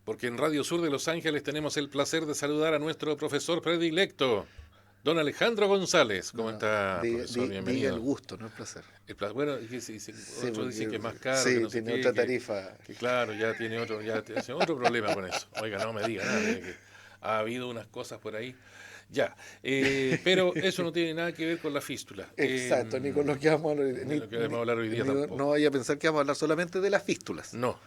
porque en Radio Sur de Los Ángeles tenemos el placer de saludar a nuestro profesor predilecto, don Alejandro González. ¿Cómo está, profesor? Diga Bienvenido. el gusto, no el placer. Bueno, Sí, otros dicen que es más porque- caro, sí, que no sé tiene qué, otra tarifa. que claro, ya tiene otro problema con eso. Oiga, no me diga nada, que ha habido unas cosas por ahí. Ya, pero eso no tiene nada que ver con la fístula. Exacto, ni con lo que vamos a hablar, Ni lo que vamos a hablar hoy día tampoco. no vaya a pensar que vamos a hablar solamente de las fístulas. No,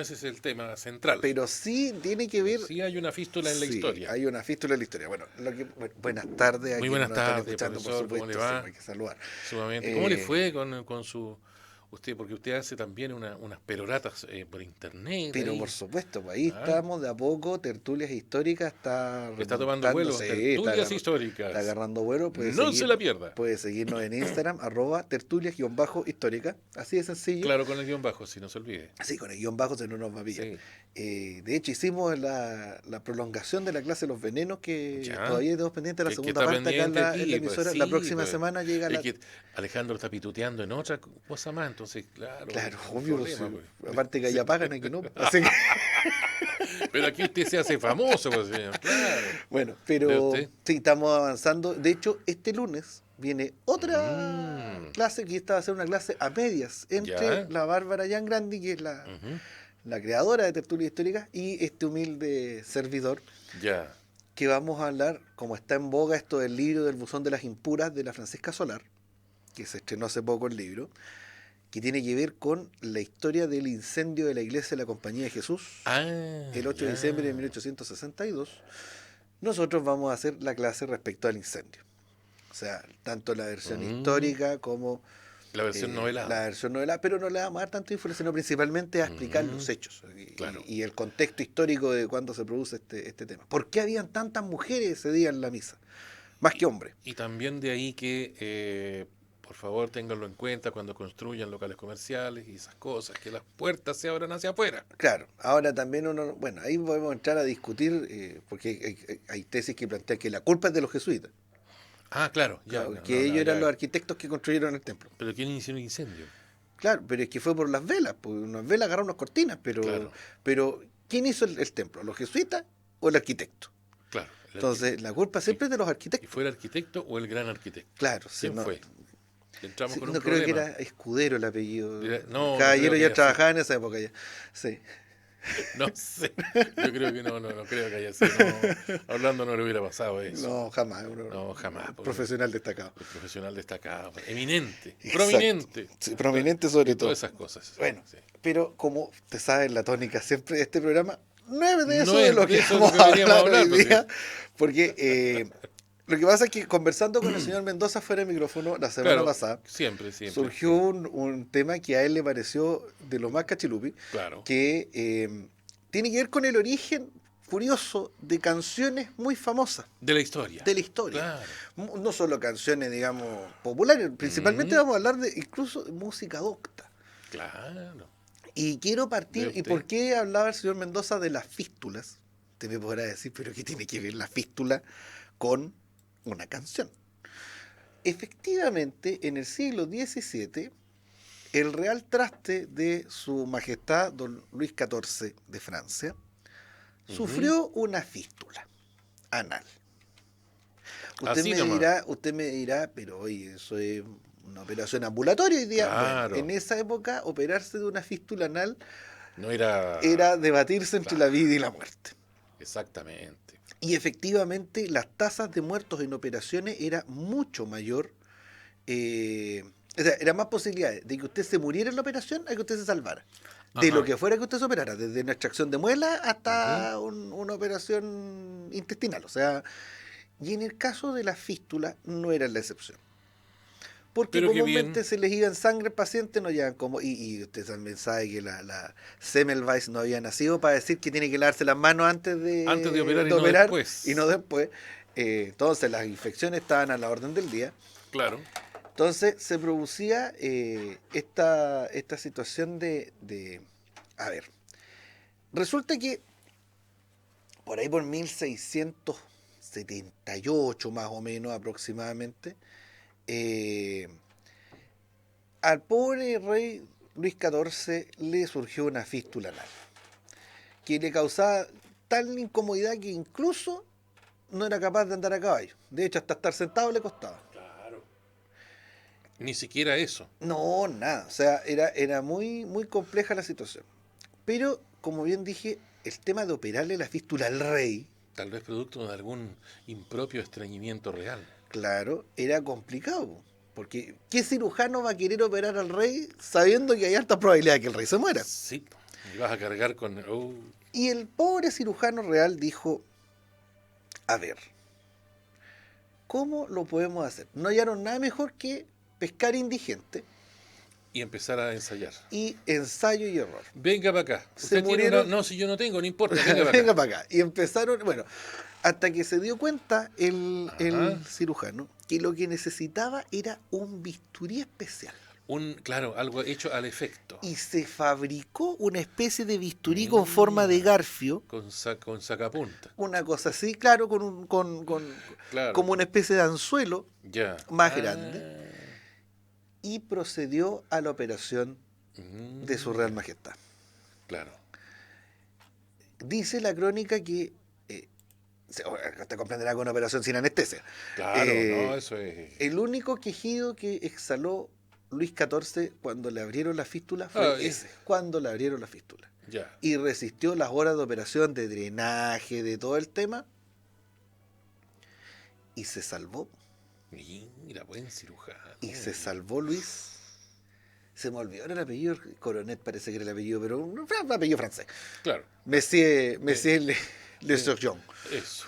ese es el tema central. Pero sí tiene que ver. Sí hay una fístula en la Sí, historia. hay una fístula en la historia. Bueno, buenas tardes. Muy Aquí buenas nos están tardes, escuchando, profesor, por ¿cómo le supuesto, va? sí, hay que saludar. Sumamente. ¿Cómo le fue con su... Usted, porque usted hace también unas peroratas por internet. Pero ahí. por supuesto, pues ahí Ah. estamos de a poco, tertulias históricas, Está tomando vuelo, tertulias históricas. Está agarrando vuelo, No se la pierda. Puede seguirnos en Instagram, @tertulias_histórica, así de sencillo. Claro, con el guión bajo, si no se olvide. Sí, con el guión bajo se no nos va a pillar. Sí. De hecho, hicimos la prolongación de la clase de los venenos, que Ya. todavía tenemos pendiente la Que segunda está parte acá en pendiente la aquí, emisora. pues, La sí, próxima pues. semana llega Es la... que Alejandro está pituteando en otra cosa más, entonces, claro. Claro, un obvio, problema, sí. pues. Aparte que allá pagan, aquí no. Así que... Pero aquí usted se hace famoso, pues, señor. Claro. Bueno, ¿Ve pero usted? sí, estamos avanzando. De hecho, este lunes viene otra clase, que esta va a ser una clase a medias entre Ya. la Bárbara Giangrandi, que es Ujú. la creadora de Tertulia Histórica, y este humilde servidor, Ya. que vamos a hablar, como está en boga esto del libro del Buzón de las Impuras de la Francisca Solar, que se estrenó hace poco el libro, que tiene que ver con la historia del incendio de la iglesia de la Compañía de Jesús, el 8 de diciembre de 1862. Nosotros vamos a hacer la clase respecto al incendio. O sea, tanto la versión histórica como La versión novelada. la versión novelada, pero no le vamos a dar tanta información, sino principalmente a explicar los hechos Claro. y el contexto histórico de cuándo se produce este tema. ¿Por qué habían tantas mujeres ese día en la misa? Más que hombres. Y también de ahí que, por favor, ténganlo en cuenta cuando construyan locales comerciales y esas cosas, que las puertas se abran hacia afuera. Claro, ahora también bueno, ahí podemos entrar a discutir, porque hay tesis que plantean que la culpa es de los jesuitas, Ah, claro, ya. claro, que ellos eran los arquitectos que construyeron el templo. Pero ¿quién inició el incendio? Claro, pero es que fue por las velas, pues unas velas agarraron unas cortinas, Claro. pero ¿quién hizo el templo? ¿Los jesuitas o el arquitecto? Claro. Entonces, la culpa siempre es de los ¿Y arquitectos. fue el arquitecto o el gran arquitecto? Claro, sí, ¿Quién no, fue? Entramos sí, con un no creo que problema. era Escudero el apellido. No, Caballero creo que ya haya trabajaba en esa época ya. Sí. No sé. Yo creo que no creo que haya sido. No, Orlando no le hubiera pasado eso. No, jamás. No, jamás. porque Profesional destacado. el profesional destacado, eminente, Exacto. prominente. Sí, prominente sobre todo. Todas esas cosas. Bueno, Sí. pero como te sabes la tónica siempre de este programa, no es de eso No de es lo de que eso de vamos lo que a veníamos a hablar hablar, hoy día, pues, porque lo que pasa es que conversando con el señor Mendoza fuera de micrófono la semana Claro, pasada, siempre. surgió un tema que a él le pareció de lo más cachilupi, Claro. que tiene que ver con el origen curioso de canciones muy famosas De la historia. de la historia. Claro. No solo canciones, digamos, populares, principalmente vamos a hablar de incluso de música docta. Claro. Y quiero partir, ¿Ve ¿y usted? por qué hablaba el señor Mendoza de las fístulas? Usted me podrá decir, pero ¿qué tiene que ver la fístula con una canción? Efectivamente, en el siglo XVII, el Real Traste de Su Majestad Don Luis XIV de Francia sufrió una fístula anal. Así nomás. Usted me dirá, pero oye, eso es una operación ambulatoria hoy día. Claro. Bueno, en esa época, operarse de una fístula anal No era. era debatirse entre la vida y la muerte. Exactamente. Y efectivamente, las tasas de muertos en operaciones era mucho mayor. O sea, era más posibilidades de que usted se muriera en la operación a que usted se salvara. De Ajá. lo que fuera que usted se operara, desde una extracción de muela hasta una operación intestinal. O sea, y en el caso de la fístula no era la excepción. Porque Pero qué comúnmente bien. se les iba en sangre al paciente, no llevan como. Y usted también sabe que la Semmelweis no había nacido para decir que tiene que lavarse las manos antes de operar y no después. y no después. Entonces las infecciones estaban a la orden del día. Claro. Entonces se producía esta situación de. A ver, resulta que por ahí por 1678 más o menos aproximadamente, al pobre rey Luis XIV le surgió una fístula anal, que le causaba tal incomodidad que incluso no era capaz de andar a caballo. De hecho, hasta estar sentado le costaba. Claro. Ni siquiera eso. No, nada. O sea, era muy, muy compleja la situación. Pero, como bien dije, el tema de operarle la fístula al rey, Tal vez producto de algún impropio estreñimiento real. claro, era complicado. Porque, ¿qué cirujano va a querer operar al rey sabiendo que hay alta probabilidad de que el rey se muera? Sí. Y vas a cargar con... Y el pobre cirujano real dijo, a ver, ¿cómo lo podemos hacer? No hallaron nada mejor que pescar indigente y empezar a ensayar. y ensayo y error. Venga para acá. Se Usted tiene murieron- No, si yo no tengo, no importa. Venga para acá. Venga para acá. Y empezaron, bueno, hasta que se dio cuenta el Ajá. cirujano que lo que necesitaba era un bisturí especial. Claro, algo hecho al efecto. Y se fabricó una especie de bisturí con forma de garfio, Con sacapunta. una cosa así, claro, Claro. como una especie de anzuelo Ya. más grande, y procedió a la operación de su Real Majestad. Claro. Dice la crónica que te comprenderá con una operación sin anestesia. Claro, no, eso es... El único quejido que exhaló Luis XIV cuando le abrieron la fístula fue ese, cuando le abrieron la fístula. Ya. Y resistió las horas de operación, de drenaje, de todo el tema, y se salvó. Mira, buen cirujano. Y se salvó Luis. Se me olvidó el apellido, Coronet parece que era el apellido, pero un apellido francés. Claro. Monsieur Le Surgeon. Eso.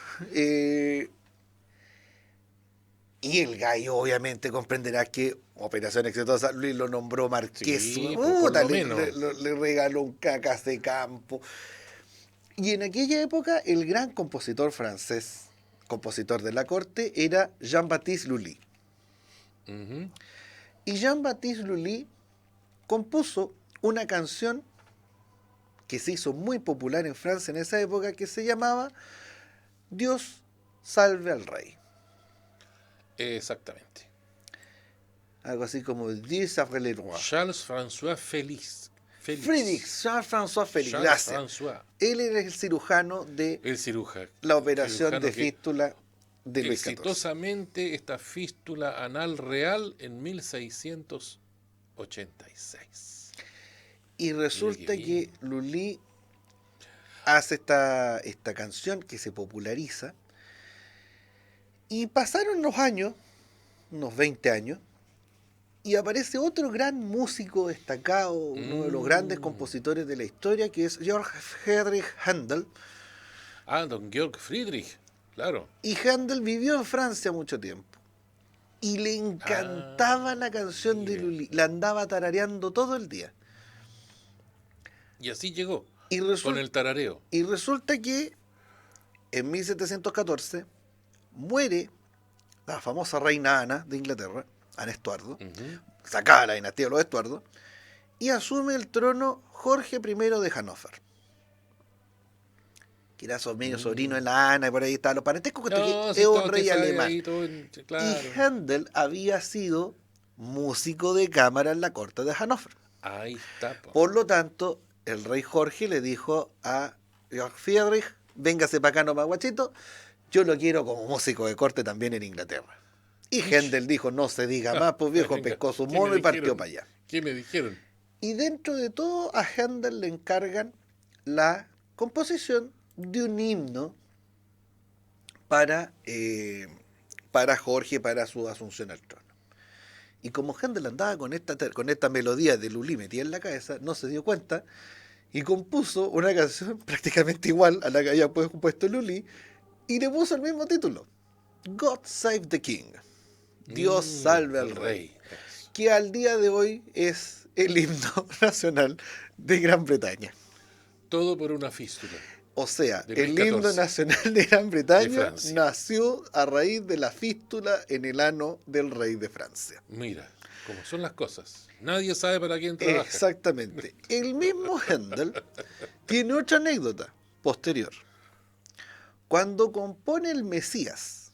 Y el gallo, obviamente, comprenderá que operación exitosa, Luis lo nombró marqués. Sí, por lo menos. Le regaló un cacas de campo. Y en aquella época, el gran compositor francés, compositor de la corte, era Jean-Baptiste Lully. Ujú. Y Jean-Baptiste Lully compuso una canción que se hizo muy popular en Francia en esa época, que se llamaba Dios salve al rey. Exactamente. Algo así como Dieu salve le roi. Charles-François Félix. Charles-François Félix, Charles gracias. François. Él era el cirujano de El cirujano. la operación cirujano de que fístula de Luis XIV. exitosamente esta fístula anal real en 1686. Y resulta Mira qué que Lully hace esta canción que se populariza. Y pasaron los años, unos 20 años, y aparece otro gran músico destacado, uno de los grandes compositores de la historia, que es Georg Friedrich Händel. Ah, don Georg Friedrich, claro. Y Händel vivió en Francia mucho tiempo. Y le encantaba la canción de mira. Lully, la andaba tarareando todo el día. Y así llegó, Y con el tarareo. Y resulta que en 1714 muere la famosa reina Ana de Inglaterra, Ana Estuardo, Ujú. sacada la dinastía de los Estuardo, y asume el trono Jorge I de Hannover, que era medio sobrino de la Ana, y por ahí estaban los parentescos, que es un rey alemán. Claro. Y Händel había sido músico de cámara en la corte de Hannover. Ahí está. Po. Por lo tanto, el rey Jorge le dijo a Georg Friedrich, véngase para acá nomás, guachito, yo lo quiero como músico de corte también en Inglaterra. Y Händel dijo, no se diga más, pues viejo, Venga, pescó su ¿qué mono me y partió dijeron? para allá. ¿Qué me dijeron? Y dentro de todo, a Händel le encargan la composición de un himno para Jorge, para su asunción al trono. Y como Händel andaba con esta melodía de Lully metida en la cabeza, no se dio cuenta y compuso una canción prácticamente igual a la que había compuesto Lully y le puso el mismo título, God Save the King, Dios salve al rey, Eso. que al día de hoy es el himno nacional de Gran Bretaña. Todo por una fístula. O sea, De el Luis himno XIV. nacional de Gran De Bretaña Francia. nació a raíz de la fístula en el ano del rey de Francia. Mira, como son las cosas. Nadie sabe para quién trabaja. Exactamente. El mismo Händel tiene otra anécdota posterior. Cuando compone el Mesías,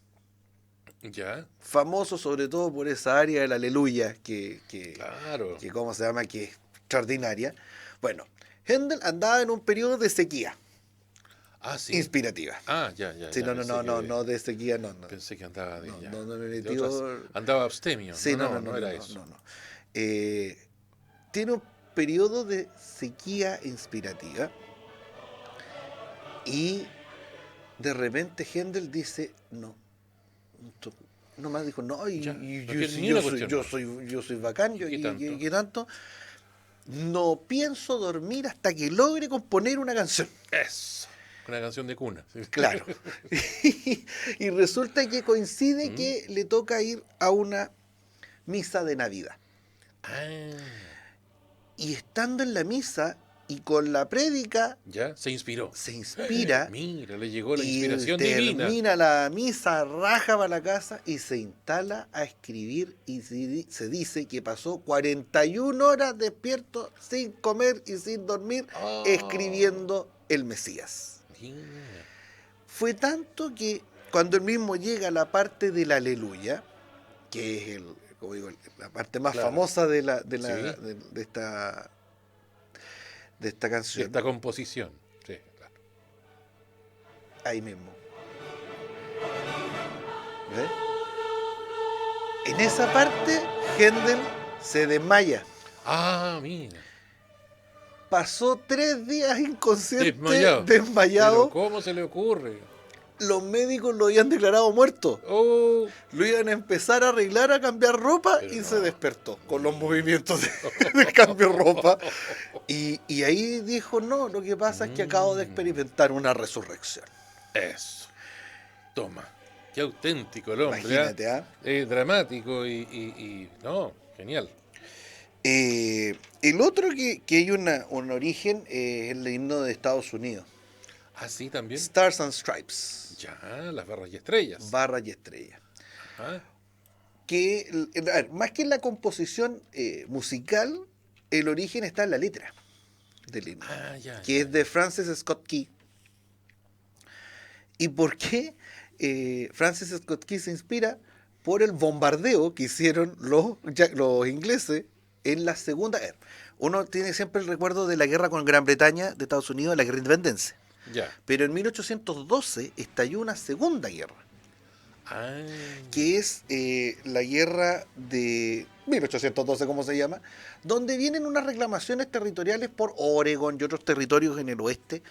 Ya, famoso sobre todo por esa área del Aleluya, que claro. ¿cómo se llama? Que es extraordinaria. Bueno, Händel andaba en un periodo de sequía. Ah, sí. inspirativa. Ah, ya. Sí, no, Pensé no, de sequía, no. Pensé que andaba de, No, ya, no me de metió. andaba abstemio. Sí, No era eso. no. Eh, Tiene un periodo de sequía inspirativa y de repente Händel dice, no, esto- nomás dijo, no, Ya, y no yo, quiere si ni una cuestión más. yo soy bacán, ¿Y qué tanto? ¿qué tanto? No pienso dormir hasta que logre componer una canción. Eso. Una canción de cuna. Sí. Claro. Y resulta que coincide ¿Mm? que le toca ir a una misa de Navidad. Ah, Y estando en la misa y con la prédica, ya, se inspiró. se inspira Mira, le llegó la y inspiración divina. termina la misa, raja para la casa y se instala a escribir y se dice que pasó 41 horas despierto sin comer y sin dormir Ah, escribiendo el Mesías. mira. Fue tanto que cuando él mismo llega a la parte del aleluya, que es como digo, la parte más Claro. famosa Sí, de esta de canción, esta composición. Sí, claro. ahí mismo. ¿Ves? En esa parte, Händel se desmaya. Ah, mira. Pasó 3 días inconsciente, Desmayado. Pero desmayado. ¿cómo se le ocurre? Los médicos lo habían declarado muerto. Oh, Lo iban a empezar a arreglar, a cambiar ropa pero y se no. despertó con los movimientos de cambio de ropa. Y ahí dijo, no, lo que pasa es que acabo de Mm, experimentar una resurrección. eso. Toma. Qué auténtico el hombre, ¿ah? Imagínate, ¿ah? Dramático no, genial. El otro que hay un origen es el himno de Estados Unidos. Ah, sí, también. Stars and Stripes, Ya, las barras y estrellas. barra y estrella. Ajá. Que, a ver, más que en la composición musical, el origen está en la letra del himno, Ah, ya, que ya, es de ya. Francis Scott Key. ¿Y por qué Francis Scott Key se inspira? Por el bombardeo que hicieron los ingleses en la Segunda Guerra. Uno tiene siempre el recuerdo de la guerra con Gran Bretaña de Estados Unidos, la guerra de independencia. Ya. Pero en 1812 estalló una segunda guerra, Ah, que es la guerra de 1812, como se llama, donde vienen unas reclamaciones territoriales por Oregon y otros territorios en el oeste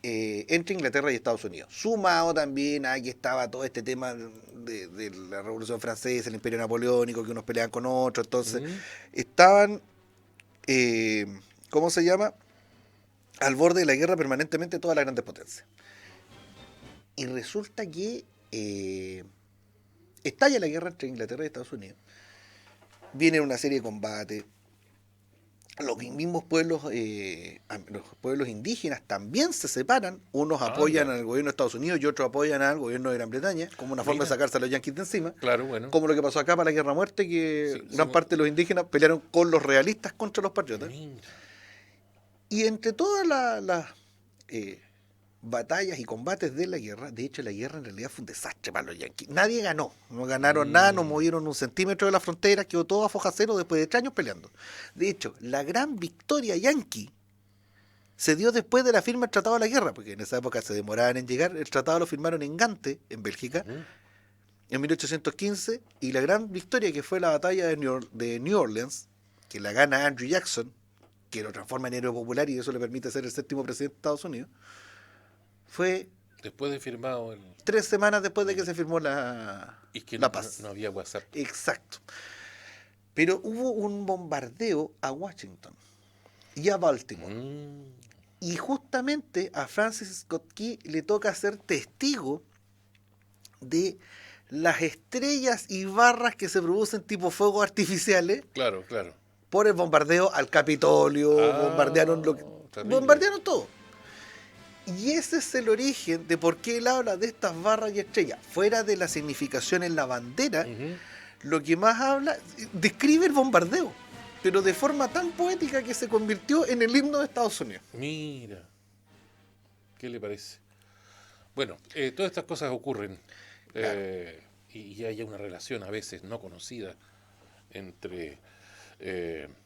entre Inglaterra y Estados Unidos. Sumado también a que estaba todo este tema de la Revolución Francesa, el Imperio Napoleónico, que unos peleaban con otros, entonces mm, estaban, eh, ¿cómo se llama?, al borde de la guerra permanentemente todas las grandes potencias. Y resulta que estalla la guerra entre Inglaterra y Estados Unidos. Viene una serie de combates. Los pueblos indígenas también se separan. Unos apoyan ya. al gobierno de Estados Unidos y otros apoyan al gobierno de Gran Bretaña, como una forma de Mira. sacarse a los yanquis de encima. Claro, bueno. Como lo que pasó acá para la Guerra Muerte, que Sí, gran parte de los indígenas pelearon con los realistas contra los patriotas. mira. Y entre todas las eh, batallas y combates de la guerra, de hecho la guerra en realidad fue un desastre para los yanquis. Nadie ganó, no ganaron nada, no Mm, movieron un centímetro de la frontera, quedó todo a foja cero después de 3 años peleando. De hecho, la gran victoria yanqui se dio después de la firma del Tratado de la Guerra, porque en esa época se demoraban en llegar. El tratado lo firmaron en Gante, en Bélgica, ujú. en 1815, y la gran victoria que fue la batalla de New Orleans, que la gana Andrew Jackson, que lo transforma en héroe popular y eso le permite ser el 7º presidente de Estados Unidos, fue Después de firmado el... 3 semanas después de que se firmó la, Y que la no, paz. no había WhatsApp. Exacto. Pero hubo un bombardeo a Washington y a Baltimore. Mm, Y justamente a Francis Scott Key le toca ser testigo de las estrellas y barras que se producen tipo fuegos artificiales claro, claro. por el bombardeo al Capitolio, Ah, terrible. bombardearon todo. Y ese es el origen de por qué él habla de estas barras y estrellas. Fuera de la significación en la bandera, Ujú. lo que más habla, describe el bombardeo, pero de forma tan poética que se convirtió en el himno de Estados Unidos. Mira, ¿qué le parece? Bueno, todas estas cosas ocurren Claro. y hay una relación a veces no conocida entre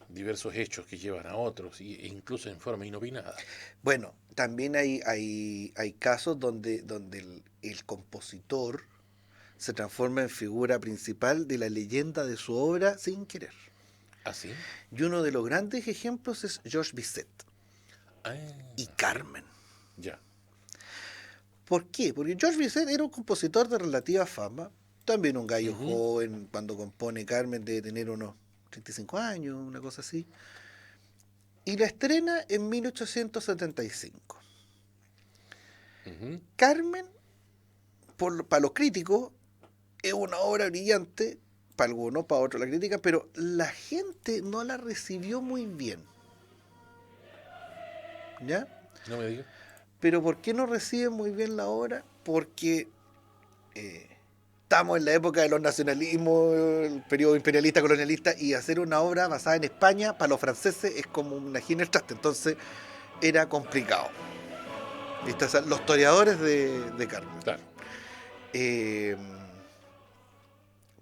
diversos hechos que llevan a otros, e incluso en forma inopinada. Bueno, también hay casos donde el compositor se transforma en figura principal de la leyenda de su obra sin querer. ¿Ah, sí? Y uno de los grandes ejemplos es Georges Bizet Ah, y Carmen. ya. ¿Por qué? Porque Georges Bizet era un compositor de relativa fama, también un gallo Ujú, joven, cuando compone Carmen debe tener unos 35 años, una cosa así, y la estrena en 1875. ujú. Carmen, para los críticos, es una obra brillante, para algunos, para otros la crítica, pero la gente no la recibió muy bien. ¿Ya? No me digas. Pero ¿por qué no reciben muy bien la obra? Porque eh, estamos en la época de los nacionalismos, el periodo imperialista, colonialista, y hacer una obra basada en España para los franceses es como una gina el traste, entonces era complicado. ¿Viste? O sea, los toreadores de Carmen. Claro. Eh,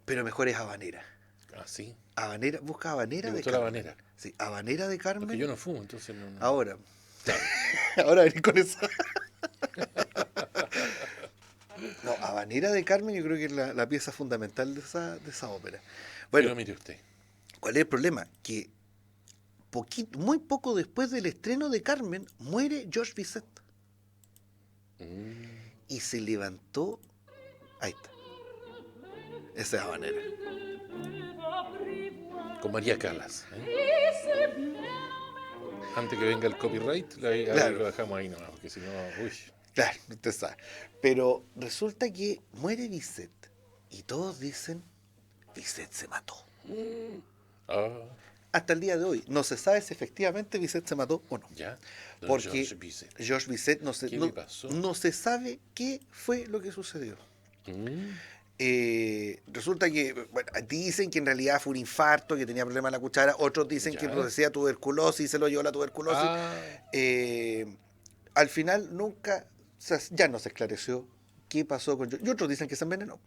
pero mejor es Habanera. Ah, sí. Habanera, busca ¿Te Habanera de gustó la Carmen. habanera? Sí, Habanera de Porque yo Carmen. no fumo, entonces no. Ahora, Claro. ahora venir con eso. No, Habanera de Carmen yo creo que es la pieza fundamental de esa ópera. Bueno, Pero mire usted. ¿cuál es el problema? Que muy poco después del estreno de Carmen muere Georges Bizet Mm, y se levantó. Ahí está. Esa es Habanera. con María Calas. Antes que venga el copyright, ahí Claro, lo dejamos ahí nomás, porque si no, uy. claro, usted sabe. Pero resulta que muere Bizet y todos dicen, Bizet se mató. Ah, Hasta el día de hoy no se sabe si efectivamente Bizet se mató o no. ya. Don Porque George Bizet. Georges Bizet ¿Qué le pasó? no se sabe qué fue lo que sucedió. Mm, Resulta que, bueno, dicen que en realidad fue un infarto, que tenía problemas en la cuchara, otros dicen que ya. procesía tuberculosis y se lo llevó la tuberculosis. Ah, Eh, Al final nunca, ya no se esclareció qué pasó con y otros dicen que se envenenó,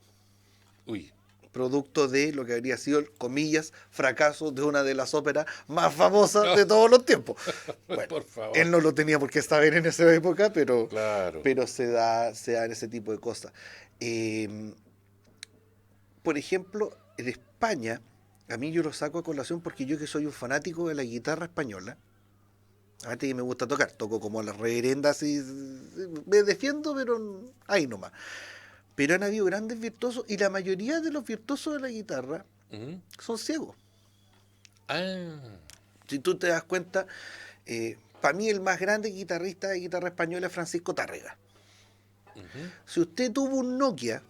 uy. producto de lo que habría sido, comillas, fracaso de una de las óperas más famosas No, de todos los tiempos. Bueno, por favor. él no lo tenía por qué saber en esa época, Claro. pero se dan ese tipo de cosas. Eh, por ejemplo, en España, a mí yo lo saco a colación porque yo que soy un fanático de la guitarra española, aparte que me gusta tocar, toco como las reverendas y me defiendo, pero ahí nomás. Pero han habido grandes virtuosos y la mayoría de los virtuosos de la guitarra Mm, son ciegos. ah, Si tú te das cuenta, para mí el más grande guitarrista de guitarra española es Francisco Tárrega. ujú. Si usted tuvo un Nokia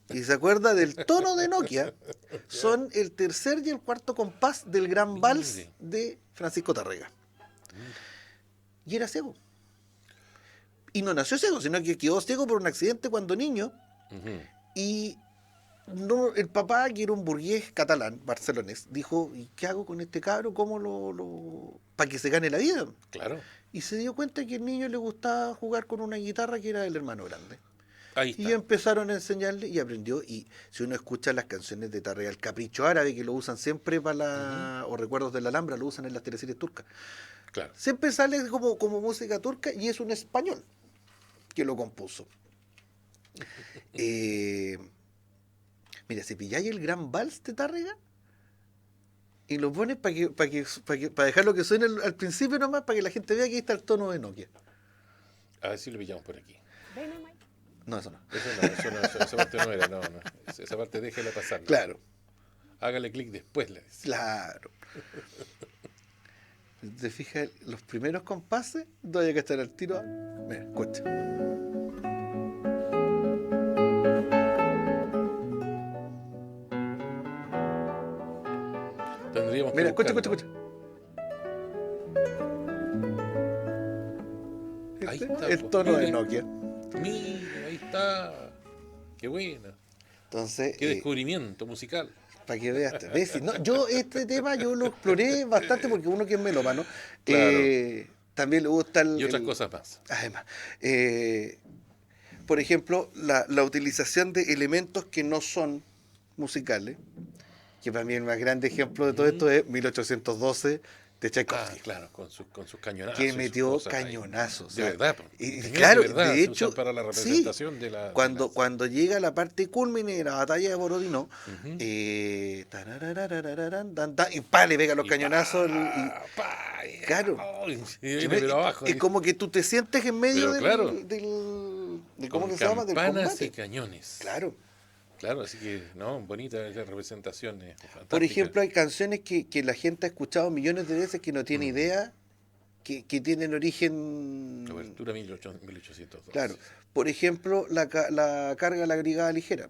y se acuerda del tono de Nokia, Ya. son el tercer y el cuarto compás del gran vals Mire, de Francisco Tárrega. mire. Y era ciego. Y no nació ciego, sino que quedó ciego por un accidente cuando niño. Ujú. Y no, el papá, que era un burgués catalán, barcelonés, dijo, ¿y qué hago con este cabro? ¿Cómo para que se gane la vida? Claro. Y se dio cuenta que al niño le gustaba jugar con una guitarra que era del hermano grande. Ahí Y está. empezaron a enseñarle y aprendió. Y si uno escucha las canciones de Tárrega, el Capricho Árabe, que lo usan siempre Ujú. o Recuerdos de la Alhambra, lo usan en las teleseries turcas. Claro. Siempre sale como música turca y es un español que lo compuso. Eh, Mira, si pilláis el gran vals de Tárrega y lo pones para dejarlo que suene al principio nomás, para que la gente vea que ahí está el tono de Nokia. A ver si lo pillamos por aquí. No, eso no. Esa parte no era, no, no. Esa parte déjela pasar. Claro, Hágale clic después, le dice. claro. Si te fijas, los primeros compases, todavía que estar al tiro. Mira, escucha. Tendríamos que Mira, escucha, escucha, buscarlo. escucha. Ahí ¿Viste? está, El pues, tono de mire. Nokia. Mire, ahí está. Qué buena. Entonces, Qué descubrimiento musical. para que veas, ¿ves? Si no, yo este tema yo lo exploré bastante porque uno que es melómano, Claro. también le gusta Y otras cosas más. además, por ejemplo, la utilización de elementos que no son musicales, que para mí el más grande ejemplo de todo Ujú. esto es 1812, de Tchaikovsky, claro, con sus cañonazos. que y sus metió cosas ahí. cañonazos. De O sea, verdad, po. y Cañones claro, verdad, de se usan hecho, para la sí, representación de la... cuando llega la parte culmine de la batalla de Borodino, Ujú. tararararararán, y pa, le pega los Y cañonazos. Claro, y que viene pero abajo. es como que tú te sientes en medio Pero claro, de ¿cómo con que se llama? Del campanas y combate. cañones. Claro. Claro, así que, no, bonita esa representación, Por fantástica. ejemplo, hay canciones que la gente ha escuchado millones de veces que no tiene Mm. idea que tienen origen. Obertura 1812. Claro. Por ejemplo, la carga de la brigada ligera.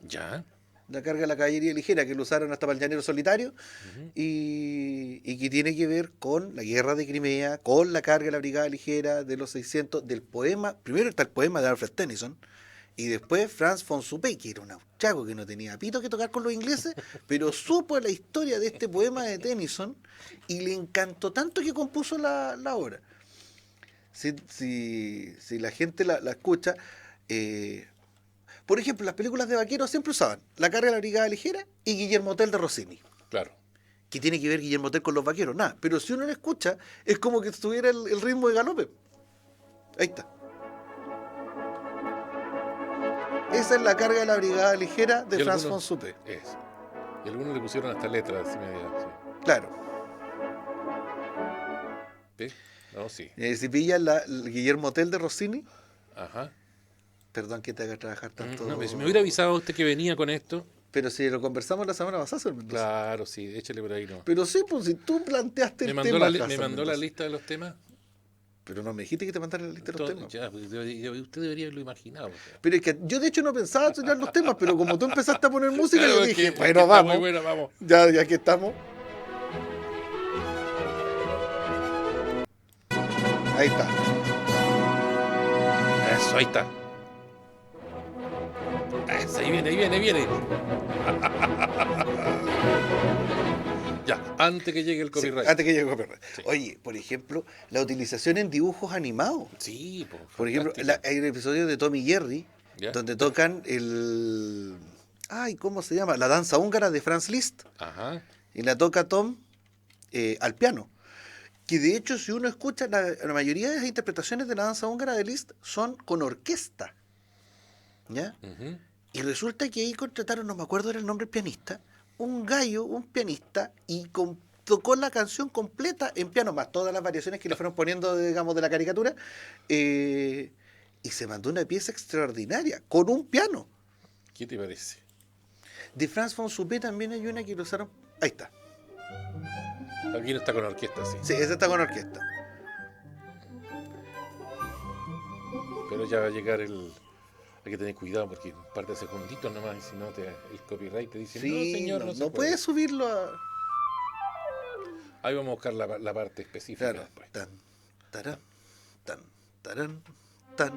¿Ya? La carga de la caballería ligera que lo usaron hasta para el llanero solitario Ujú. y que tiene que ver con la guerra de Crimea, con la carga de la brigada ligera de los 600 del poema. Primero está el poema de Alfred Tennyson y después Franz von Suppé, que era un auchaco que no tenía pito que tocar con los ingleses, pero supo la historia de este poema de Tennyson y le encantó tanto que compuso la obra. Si la gente la escucha, por ejemplo, las películas de vaqueros siempre usaban La carga de la brigada ligera y Guillermo Tell de Rossini. Claro. ¿Qué tiene que ver Guillermo Tell con los vaqueros? Nada. Pero si uno la escucha, es como que estuviera el ritmo de galope. Ahí está. Esa es La carga de la brigada ligera de Y Franz algunos, von Suppé. y algunos le pusieron hasta letras así media, sí. Claro. ¿Ves? No, sí. Si pillas el Guillermo Tell de Rossini, Ajá. perdón que te haga trabajar tanto. No, si me hubiera avisado usted que venía con esto, Pero si lo conversamos la semana pasada, señor Mendoza. claro, sí, échale por ahí, no. Pero sí, pues si tú planteaste Me el mandó, tema. me Hassan mandó la Mendoza. lista de los temas. Pero no me dijiste que te mandara la lista de los temas. Ya, pues, usted debería haberlo imaginado. O sea. Pero es que yo de hecho no pensaba estudiar los temas, pero como tú empezaste a poner música, Claro, yo es dije, que- es que bueno, está vamos. muy buena, vamos. Ya que estamos. Ahí está. Eso, ahí está. Eso, ahí viene, ahí viene, ahí viene. Ya, antes que llegue el Sí, copyright. antes que llegue el copyright. Sí. Oye, por ejemplo, la utilización en dibujos animados. Sí, pues, Por ejemplo, fantástico. hay un episodio de Tom y Jerry ¿Ya? donde tocan el... Ay, ¿cómo se llama? La danza húngara de Franz Liszt. Ajá. Y la toca Tom al piano. Que de hecho, si uno escucha, la mayoría de las interpretaciones de la danza húngara de Liszt son con orquesta. ¿Ya? Ujú. Y resulta que ahí contrataron, no me acuerdo era el nombre del pianista, un gallo, un pianista, y tocó la canción completa en piano, más todas las variaciones que le fueron poniendo, digamos, de la caricatura, y se mandó una pieza extraordinaria, con un piano. ¿Qué te parece? De Franz von Suppé también hay una que lo usaron. Ahí está. Aquí no está con orquesta, sí. Sí, esa está con orquesta. Pero ya va a llegar el... Hay que tener cuidado porque un par de segunditos nomás y si no el copyright te dice, Sí, no señor, no, se no puede. puedes subirlo a... Ahí vamos a buscar la parte específica Claro. después. Tan, tarán, tan, tarán, tan.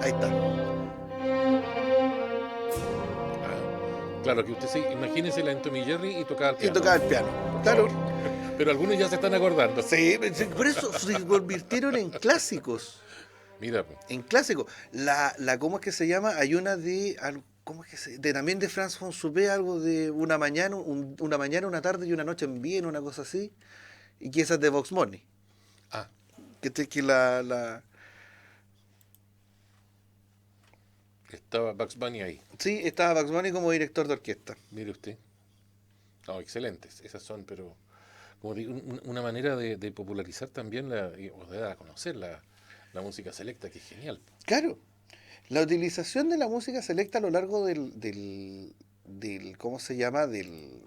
Ahí está. Ah, claro, que usted sí, imagínese la en Tommy Jerry y tocaba el Y piano. tocaba el piano. Por Claro. favor. Pero algunos ya se están acordando. Sí, por eso se convirtieron en clásicos. Mira, pues, En clásicos. ¿Cómo es que se llama? Hay una de. ¿Cómo es que se también de Franz von Suppé, algo de una mañana, una tarde y una noche en Viena, una cosa así. Y que esa es de Vox Money. ah, Que la. estaba Bugs Bunny ahí. Sí, estaba Vox Money como director de orquesta. Mire usted. No, excelentes. Esas son, pero como digo, una manera de popularizar también o de dar a conocer la música selecta, que es genial. Claro. La utilización de la música selecta a lo largo ¿cómo se llama? Del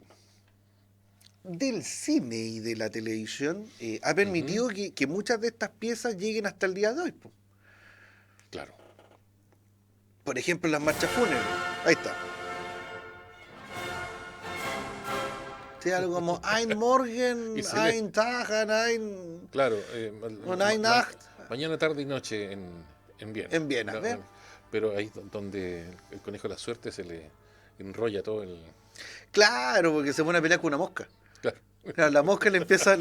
cine y de la televisión ha permitido que muchas de estas piezas lleguen hasta el día de hoy. Po. Claro. Por ejemplo, las marchas fúnebres. Ahí está. Sí, algo como Ein Morgen, Y se ve. Ein Tag, Ein... Claro. Und Ein Nacht. Mañana, tarde y noche en Viena. En Viena, ¿ves? Pero ahí donde el conejo de la suerte se le enrolla todo el... Claro, porque se pone a pelear con una mosca. Claro. Claro, la mosca le empieza a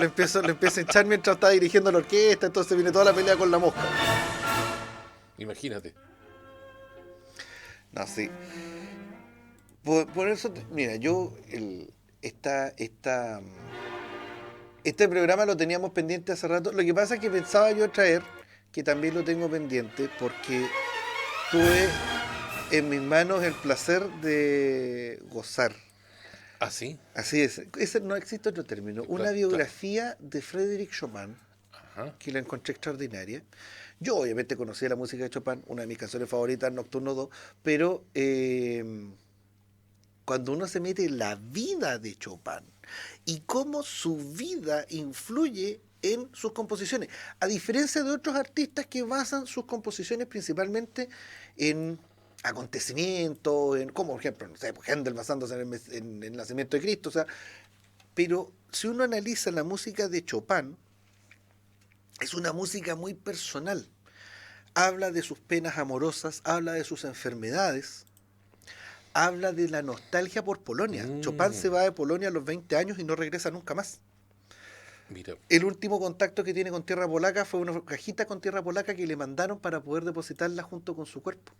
hinchar mientras está dirigiendo la orquesta, entonces viene toda la pelea con la mosca. Imagínate. No, sí. Por eso, mira, yo esta Este programa lo teníamos pendiente hace rato. Lo que pasa es que pensaba yo traer, que también lo tengo pendiente, porque tuve en mis manos el placer de gozar. ¿Ah, sí? Así es. Ese no existe otro término. Una Claro. biografía de Frédéric Chopin, Ajá. que la encontré extraordinaria. Yo obviamente conocía la música de Chopin, una de mis canciones favoritas, Nocturno 2, pero cuando uno se mete en la vida de Chopin y cómo su vida influye en sus composiciones, a diferencia de otros artistas que basan sus composiciones principalmente en acontecimientos, como por ejemplo, no sé, Händel basándose en el nacimiento de Cristo, o sea, pero si uno analiza la música de Chopin, es una música muy personal. Habla de sus penas amorosas, habla de sus enfermedades, habla de la nostalgia por Polonia. Chopin se va de Polonia a los 20 años y no regresa nunca más. Mira. El último contacto que tiene con tierra polaca fue una cajita con tierra polaca que le mandaron para poder depositarla junto con su cuerpo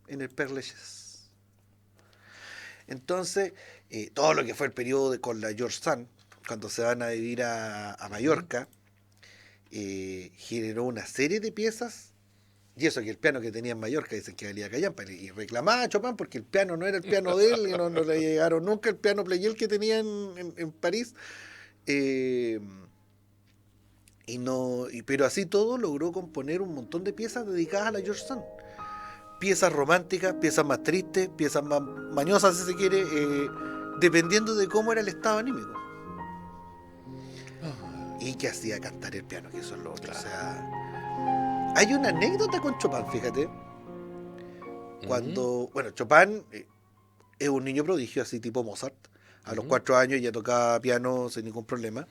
en el Père Lachaise. Entonces, todo lo que fue el periodo con la George Sand, cuando se van a vivir a Mallorca, generó una serie de piezas. Y eso que el piano que tenía en Mallorca dicen que valía callampa. Y reclamaba a Chopin porque el piano no era el piano de él, y no le llegaron nunca el piano Pleyel que tenía en París. Pero así todo logró componer un montón de piezas dedicadas a la George Sand. Piezas románticas, piezas más tristes, piezas más mañosas, si se quiere, dependiendo de cómo era el estado anímico. Y que hacía cantar el piano, que eso es lo otro. O sea, hay una anécdota con Chopin, fíjate. Cuando, bueno, Chopin es un niño prodigio, así tipo Mozart. A los 4 años ya tocaba piano sin ningún problema.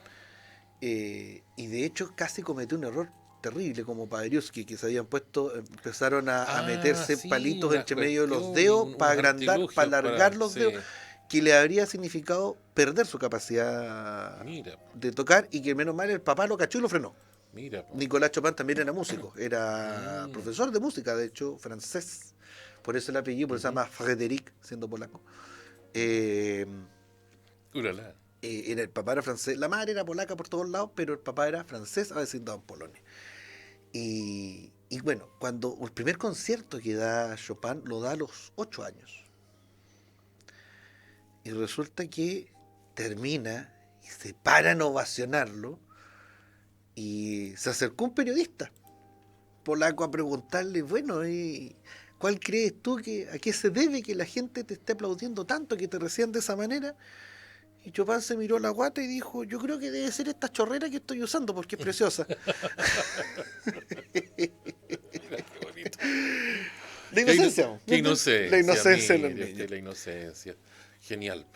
Y de hecho casi cometió un error terrible, como Paderewski, que se habían puesto, empezaron a meterse Sí, palitos una entre medio de los cuestión, dedos para agrandar, artilugios para alargar los sí. dedos, que le habría significado perder su capacidad Mira, de tocar, y que menos mal el papá lo cachó y lo frenó. mira. Nicolás Chopin también era músico, era profesor de música, de hecho, francés. Por eso el apellido, por eso se llama Frédéric, siendo polaco. Uralá. El papá era francés, la madre era polaca por todos lados, pero el papá era francés, avecindado en Polonia. Y bueno, cuando el primer concierto que da Chopin lo da a los 8 años. Y resulta que termina y se paran a ovacionarlo, y se acercó un periodista polaco a preguntarle, bueno, ¿cuál crees tú a qué se debe que la gente te esté aplaudiendo tanto, que te reciban de esa manera? Y Chopin se miró la guata y dijo, yo creo que debe ser esta chorrera que estoy usando porque es preciosa. Qué bonito. La inocencia. Qué inocencia. La inocencia de los mira, niños. la inocencia. Genial,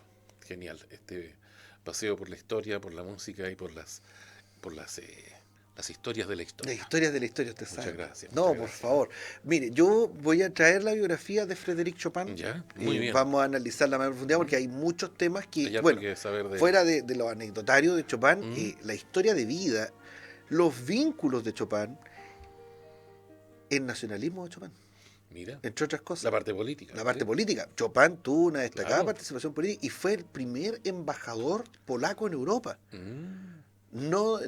genial. Este paseo por la historia, por la música y por las historias de la historia. Las historias de la historia, usted Muchas sabe. gracias. No, muchas por gracias. favor. Mire, yo voy a traer la biografía de Frédéric Chopin. Ya, muy bien. Vamos a analizarla más en profundidad porque hay muchos temas Hay que, harto bueno, que saber de... fuera de lo anecdotario de Chopin, la historia de vida, los vínculos de Chopin, el nacionalismo de Chopin, Mira, entre otras cosas. la parte política. La parte ¿sí? política. Chopin tuvo una destacada Claro. participación política y fue el primer embajador polaco en Europa. No,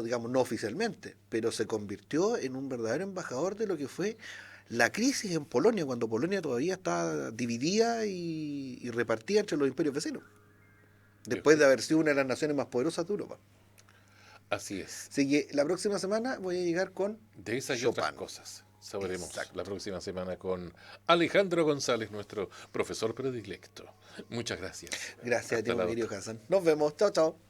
digamos, no oficialmente, pero se convirtió en un verdadero embajador de lo que fue la crisis en Polonia, cuando Polonia todavía estaba dividida y repartida entre los imperios vecinos, después de haber sido una de las naciones más poderosas de Europa. Así es. Así que la próxima semana voy a llegar con De esas y Chopin. otras cosas sabremos Exacto. la próxima semana con Alejandro González, nuestro profesor predilecto. Muchas gracias. Gracias a ti, Hasta la mi querido otra. Hassan. Nos vemos. Chao, chao.